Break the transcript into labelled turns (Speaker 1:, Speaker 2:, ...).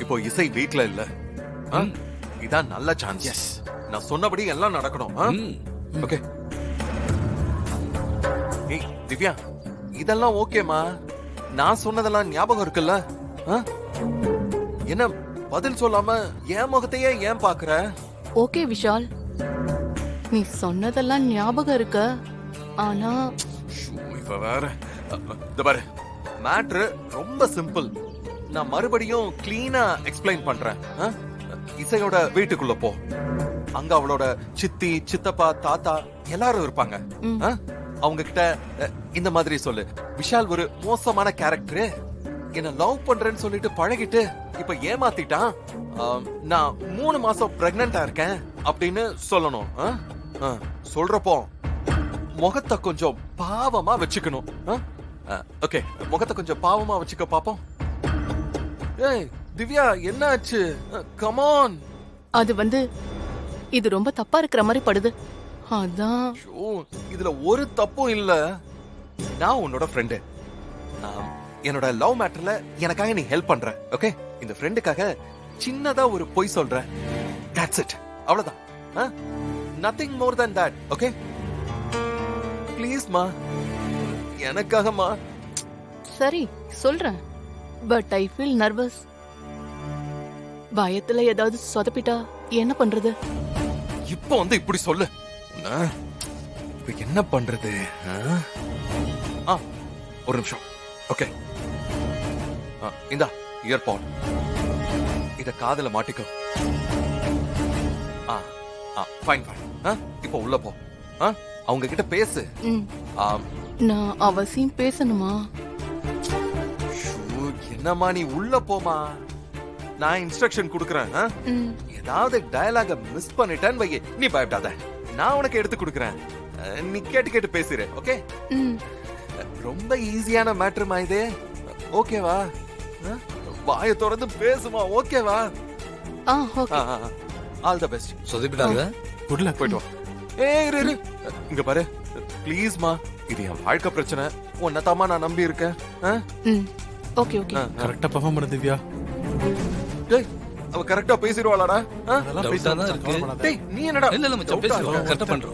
Speaker 1: இப்போ இசை வீட்ல இல்ல. இதான் நல்ல சான்ஸ்.
Speaker 2: எஸ்.
Speaker 1: நான் சொன்னபடி எல்லாம் நடக்கணும். ஓகே. ஏய் திவ்யா, இதெல்லாம் ஓகேமா? நான் சொன்னதெல்லாம் ஞாபகம் இருக்குல்ல? என்ன பதில் சொல்லாம என் முகத்தையே ஏன் பாக்குற?
Speaker 3: ஓகே விஷால், நீ சொன்னதெல்லாம் ஞாபகம் இருக்க. ஆனா
Speaker 1: இப்ப வேற இந்த பாரு, மேட்ரு ரொம்ப சிம்பிள். நான் மறுபடியும் கிளீனா எக்ஸ்பிளைன் பண்றேன். இசையோட வீட்டுக்குள்ள போ. அங்க அவளோட சித்தி, சித்தப்பா, தாத்தா எல்லாரும் இருப்பாங்க. அவங்க கிட்ட இந்த மாதிரி சொல்லு, விஷால் ஒரு மோசமான கேரக்டர், என்ன லவ் பண்றேன்னு சொல்லிட்டு பழகிட்டு இப்ப ஏமாத்திட்டான். நான் 3 மாசம் பிரெக்னண்டா இருக்கேன் அப்படின்னு சொல்லணும். சொல்றப்போ முகத்தை கொஞ்சம் பாவமா வச்சுக்கணும். ஓகே, முகத்தை கொஞ்சம் பாவமா வச்சுக்க பாப்போம். ஏய் திவ்யா, என்ன ஆச்சு? Come on.
Speaker 3: அது இது ரொம்ப தப்பா இருக்கிற மாதிரி படுது. அதான்.
Speaker 1: இதுல ஒரு தப்பும் இல்ல. நான் உன்னோட ஃப்ரெண்டு. என்னோட லவ் மேட்டர்ல எனக்காக நீ ஹெல்ப் பண்ற. ஓகே, இந்த ஃப்ரெண்டுக்காக சின்னதா ஒரு பொய் சொல்ற. That's it. அவ்வளவுதான். Nothing more than that. Okay, please மா, எனக்காகமா.
Speaker 3: சரி சொல்றேன், பட் ஐ ஃபீல் நர்வஸ். பயத்துல ஏதாவது சொதப்பிட்டா என்ன பண்றது?
Speaker 1: இப்போ இப்படி சொல்லு. இப்ப என்ன பண்றது? ஒரு நிமிஷம். ஓகே, இந்தா இயர்பாட். இத காதுல மாட்டிக்கோ. Fine fine. இப்போ உள்ள போ. அவங்க கிட்ட பேசு.
Speaker 3: நான் அவசியம் பேசணுமா?
Speaker 1: என்னம்மா நீ உள்ள போமா. நான் இன்ஸ்ட்ரக்ஷன் கொடுக்கறேன். ஏதாவது டயலாக மிஸ் பண்ணிட்டேன்னு வை, நீ பயப்படாத. நான் உனக்கு எடுத்து கொடுக்கறேன். நீ கேட்டு பேசுற. ஓகே, ரொம்ப ஈஸியான மேட்டர்மா இது. ஓகேவா? வாயை திறந்து பேசுமா. ஓகேவா?
Speaker 3: ஓகே.
Speaker 1: All the best.
Speaker 2: சொதப்பிட்டாங்க.
Speaker 1: Good luck. போய்ட்டு வா. ஏய் இரு. இங்க பாரு, ப்ளீஸ்மா, இது என் வாழ்க்கை பிரச்சனை. உன்னதாமா நான் நம்பி இருக்கேன்.
Speaker 3: Okay okay.
Speaker 2: கரெக்ட்டா பெர்ஃபார்ம் பண்ண திவ்யா.
Speaker 1: டேய், அவ கரெக்ட்டா பேசிடுவாளாடா?
Speaker 2: அதெல்லாம் பேசாம இருக்கு.
Speaker 1: டேய், நீ என்னடா?
Speaker 2: இல்ல மச்சான், பேசுறோம். கரெக்ட்டா பண்றோம்.